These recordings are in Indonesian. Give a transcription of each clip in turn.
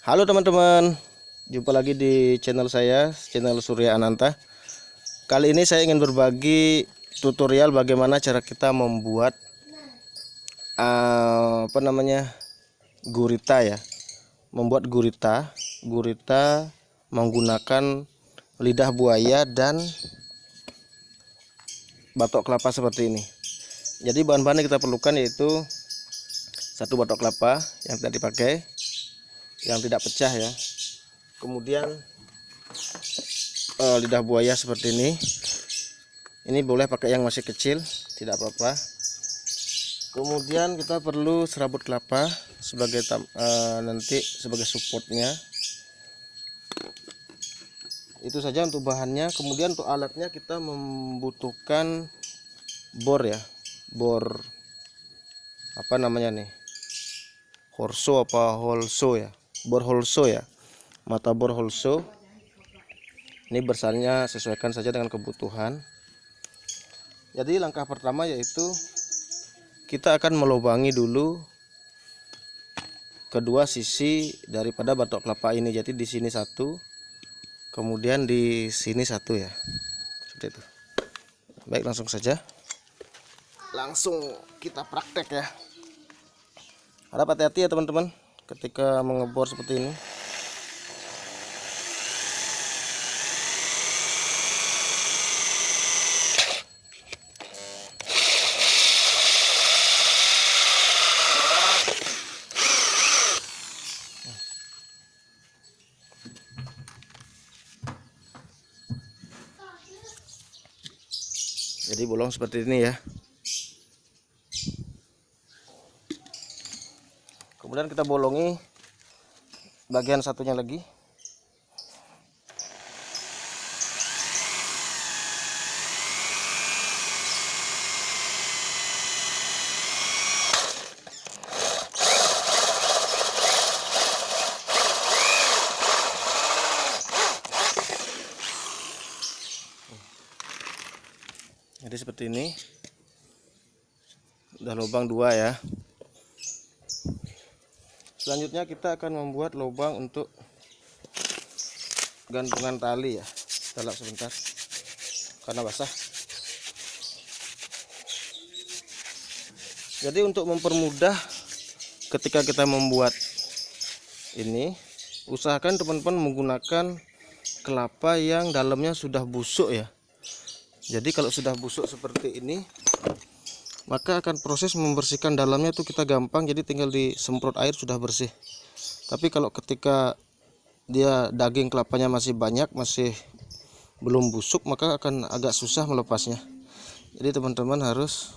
Halo teman-teman, jumpa lagi di channel saya, channel Surya Ananta. Kali ini saya ingin berbagi tutorial bagaimana cara kita membuat gurita ya. Membuat gurita menggunakan lidah buaya dan batok kelapa seperti ini. Jadi bahan-bahan yang kita perlukan yaitu satu batok kelapa yang tidak dipakai, yang tidak pecah ya, kemudian lidah buaya seperti ini boleh pakai yang masih kecil, tidak apa-apa. Kemudian kita perlu serabut kelapa sebagai nanti sebagai supportnya. Itu saja untuk bahannya. Kemudian untuk alatnya kita membutuhkan bor ya, bor apa namanya nih, Horso apa Holso ya, bor Holso ya, mata bor Holso. Ini besarnya sesuaikan saja dengan kebutuhan. Jadi langkah pertama yaitu kita akan melubangi dulu kedua sisi daripada batok kelapa ini. Jadi di sini satu, kemudian di sini satu ya, seperti itu. Baik, langsung saja, langsung kita praktek ya. Harap hati-hati ya teman-teman ketika mengebor seperti ini. Jadi bolong seperti ini ya. Kemudian kita bolongi bagian satunya lagi. Jadi seperti ini. Udah lubang dua ya. Selanjutnya kita akan membuat lubang untuk gantungan tali ya. Kita lap sebentar karena basah. Jadi untuk mempermudah ketika kita membuat ini, usahakan teman-teman menggunakan kelapa yang dalamnya sudah busuk ya. Jadi kalau sudah busuk seperti ini, maka akan proses membersihkan dalamnya tuh kita gampang, jadi tinggal disemprot air sudah bersih. Tapi kalau ketika dia daging kelapanya masih banyak, masih belum busuk, maka akan agak susah melepasnya. Jadi teman-teman harus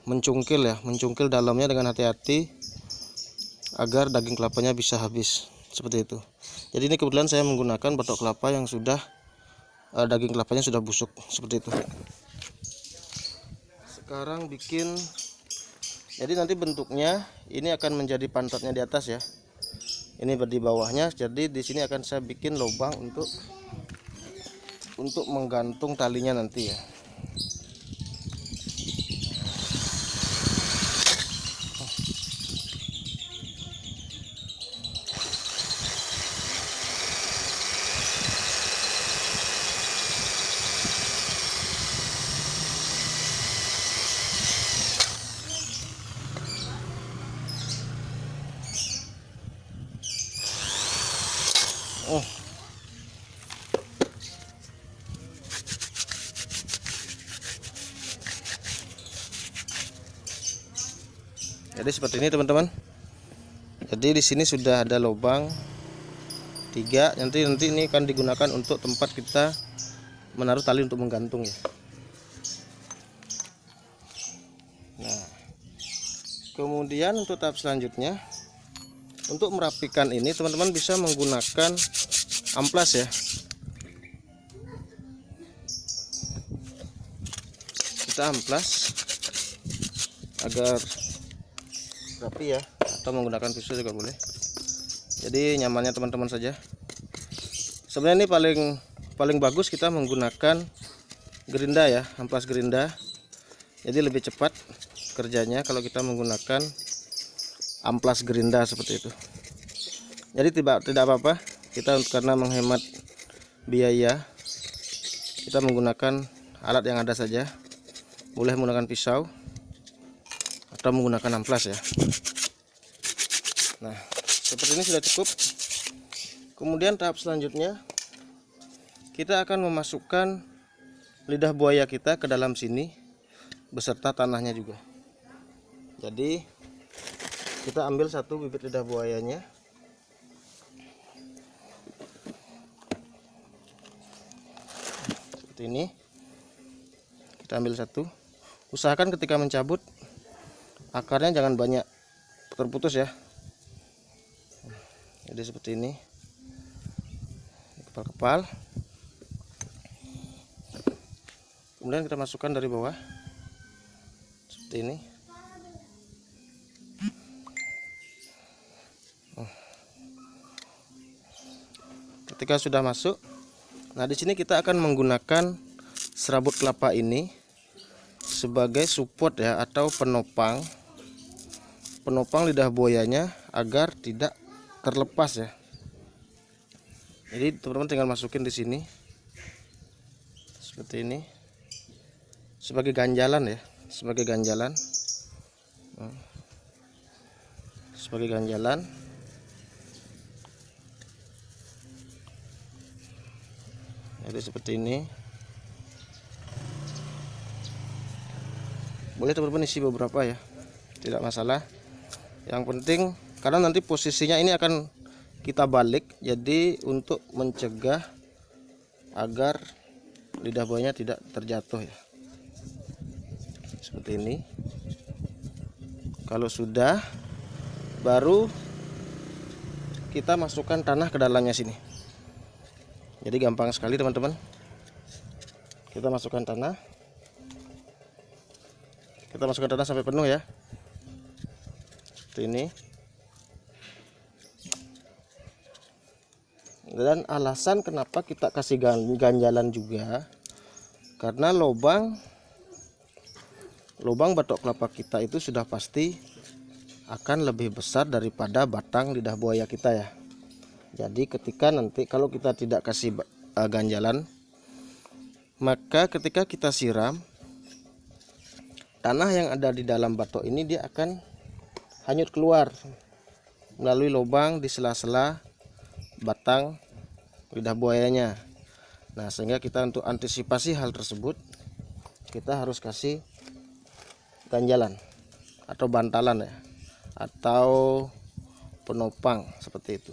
mencungkil dalamnya dengan hati-hati agar daging kelapanya bisa habis, seperti itu. Jadi ini kebetulan saya menggunakan batok kelapa yang sudah daging kelapanya sudah busuk, seperti itu. Sekarang bikin, jadi nanti bentuknya ini akan menjadi pantatnya di atas ya, ini di bawahnya. Jadi di sini akan saya bikin lubang untuk menggantung talinya nanti ya. Jadi seperti ini teman-teman. Jadi di sini sudah ada lubang 3. Nanti ini akan digunakan untuk tempat kita menaruh tali untuk menggantung ya. Nah, kemudian untuk tahap selanjutnya, untuk merapikan ini teman-teman bisa menggunakan amplas ya. Kita amplas agar rapi ya, atau menggunakan pisau juga boleh. Jadi nyamannya teman-teman saja. Sebenarnya ini paling bagus kita menggunakan gerinda ya, amplas gerinda. Jadi lebih cepat kerjanya kalau kita menggunakan amplas gerinda seperti itu. Jadi tidak apa-apa, kita karena menghemat biaya, kita menggunakan alat yang ada saja. Boleh menggunakan pisau atau menggunakan amplas ya. Nah, seperti ini sudah cukup. Kemudian tahap selanjutnya kita akan memasukkan lidah buaya kita ke dalam sini beserta tanahnya juga. Jadi kita ambil satu bibit lidah buayanya. Seperti ini. Kita ambil satu. Usahakan ketika mencabut akarnya jangan banyak terputus ya. Jadi seperti ini. Kepal-kepal. Kemudian kita masukkan dari bawah. Seperti ini. Ketika sudah masuk, nah di sini kita akan menggunakan serabut kelapa ini sebagai support ya, atau penopang lidah buayanya agar tidak terlepas ya. Jadi teman-teman tinggal masukin di sini seperti ini sebagai ganjalan ya, sebagai ganjalan. Sebagai ganjalan. Jadi seperti ini. Boleh teman-teman isi beberapa ya, tidak masalah. Yang penting karena nanti posisinya ini akan kita balik, jadi untuk mencegah agar lidah buayanya tidak terjatuh ya. Seperti ini. Kalau sudah, baru kita masukkan tanah ke dalamnya sini. Jadi gampang sekali teman-teman. Kita masukkan tanah. Kita masukkan tanah sampai penuh ya. Seperti ini. Dan alasan kenapa kita kasih ganjalan juga, karena lubang batok kelapa kita itu sudah pasti akan lebih besar daripada batang lidah buaya kita ya. Jadi ketika nanti kalau kita tidak kasih ganjalan, maka ketika kita siram, tanah yang ada di dalam batok ini dia akan hanyut keluar melalui lubang di sela-sela batang lidah buayanya. Nah, sehingga kita untuk antisipasi hal tersebut, kita harus kasih ganjalan atau bantalan ya, atau penopang seperti itu.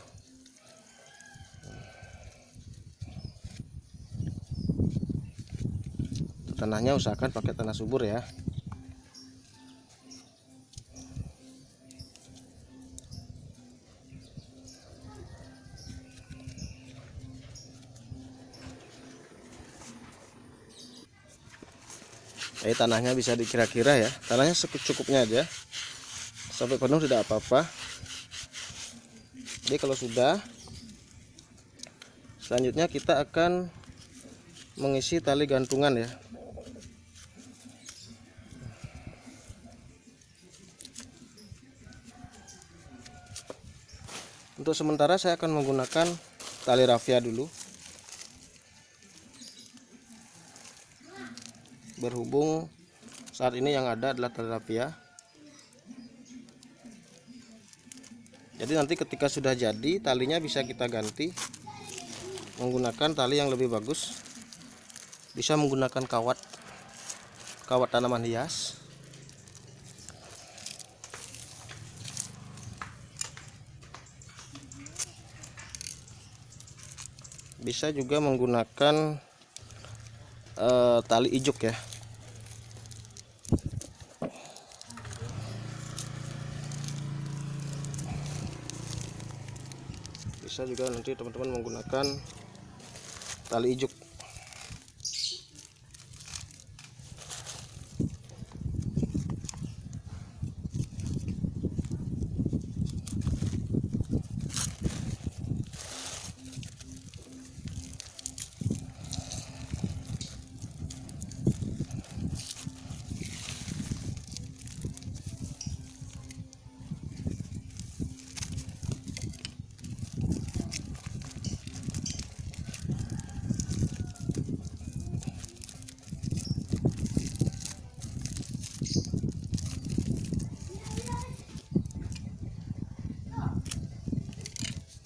Tanahnya usahakan pakai tanah subur ya. Tanahnya bisa dikira-kira ya, tanahnya secukupnya aja, sampai penuh tidak apa-apa. Jadi kalau sudah, selanjutnya kita akan mengisi tali gantungan ya. Untuk sementara saya akan menggunakan tali rafia dulu. Berhubung saat ini yang ada adalah tali rafia. Jadi nanti ketika sudah jadi, talinya bisa kita ganti menggunakan tali yang lebih bagus. Bisa menggunakan kawat tanaman hias. Bisa juga menggunakan tali ijuk ya. Bisa juga nanti teman-teman menggunakan tali ijuk.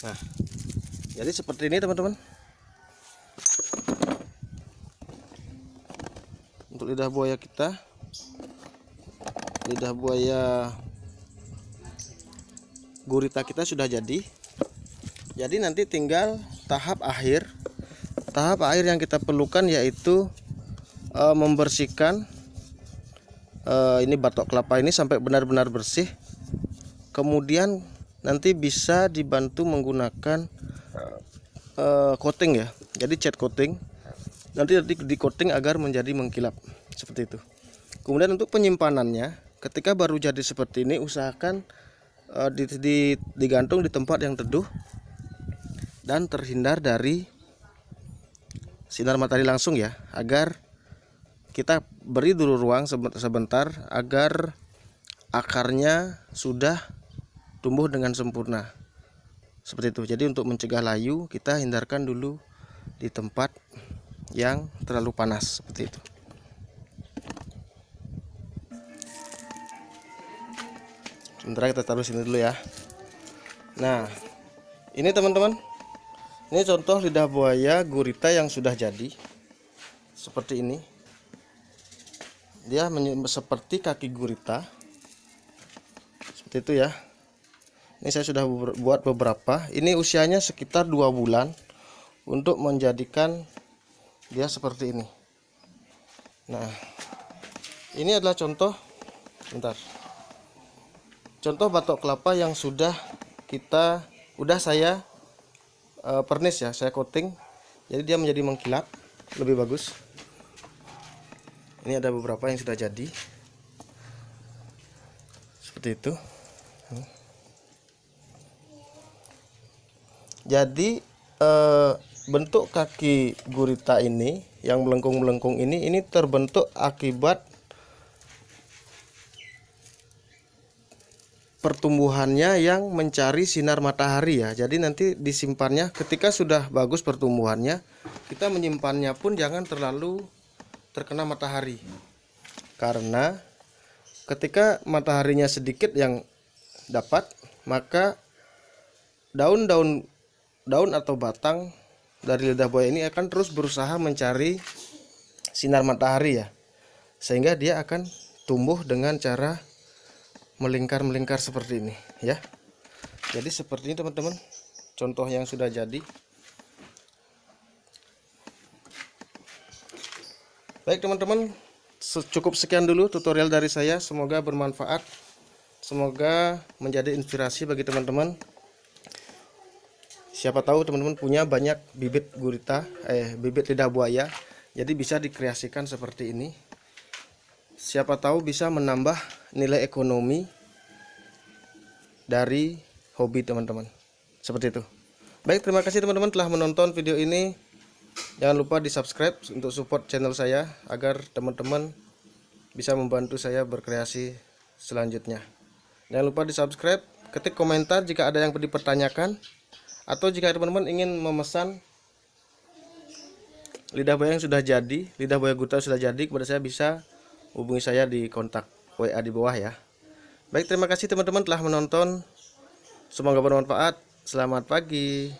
Nah, jadi seperti ini teman-teman. Untuk lidah buaya kita, lidah buaya gurita kita sudah jadi. Jadi nanti tinggal tahap akhir. Tahap akhir yang kita perlukan yaitu membersihkan ini batok kelapa ini sampai benar-benar bersih. Kemudian nanti bisa dibantu menggunakan coating ya. Jadi cat coating. Nanti di coating agar menjadi mengkilap seperti itu. Kemudian untuk penyimpanannya, ketika baru jadi seperti ini, usahakan digantung di tempat yang teduh dan terhindar dari sinar matahari langsung ya, agar kita beri dulu ruang sebentar agar akarnya sudah tumbuh dengan sempurna seperti itu. Jadi untuk mencegah layu, kita hindarkan dulu di tempat yang terlalu panas seperti itu. Sementara kita taruh sini dulu ya. Nah, ini teman-teman, ini contoh lidah buaya gurita yang sudah jadi seperti ini. Dia seperti kaki gurita seperti itu ya. Ini saya sudah buat beberapa. Ini usianya sekitar 2 bulan untuk menjadikan dia seperti ini. Nah, ini adalah contoh, contoh batok kelapa yang sudah saya pernis ya, saya coating. Jadi dia menjadi mengkilap lebih bagus. Ini ada beberapa yang sudah jadi seperti itu. Jadi bentuk kaki gurita ini yang melengkung-melengkung ini terbentuk akibat pertumbuhannya yang mencari sinar matahari ya. Jadi nanti disimpannya ketika sudah bagus pertumbuhannya, kita menyimpannya pun jangan terlalu terkena matahari. Karena ketika mataharinya sedikit yang dapat, maka daun atau batang dari lidah buaya ini akan terus berusaha mencari sinar matahari ya, sehingga dia akan tumbuh dengan cara melingkar seperti ini ya. Jadi seperti ini teman-teman, contoh yang sudah jadi. Baik teman-teman, cukup sekian dulu tutorial dari saya. Semoga bermanfaat, semoga menjadi inspirasi bagi teman-teman. Siapa tahu teman-teman punya banyak bibit gurita, bibit lidah buaya, jadi bisa dikreasikan seperti ini. Siapa tahu bisa menambah nilai ekonomi dari hobi teman-teman. Seperti itu. Baik, terima kasih teman-teman telah menonton video ini. Jangan lupa di subscribe untuk support channel saya agar teman-teman bisa membantu saya berkreasi selanjutnya. Jangan lupa di subscribe, ketik komentar jika ada yang dipertanyakan. Atau jika teman-teman ingin memesan lidah buaya yang sudah jadi, lidah buaya gurita sudah jadi, kepada saya bisa hubungi saya di kontak WA di bawah ya. Baik, terima kasih teman-teman telah menonton. Semoga bermanfaat. Selamat pagi.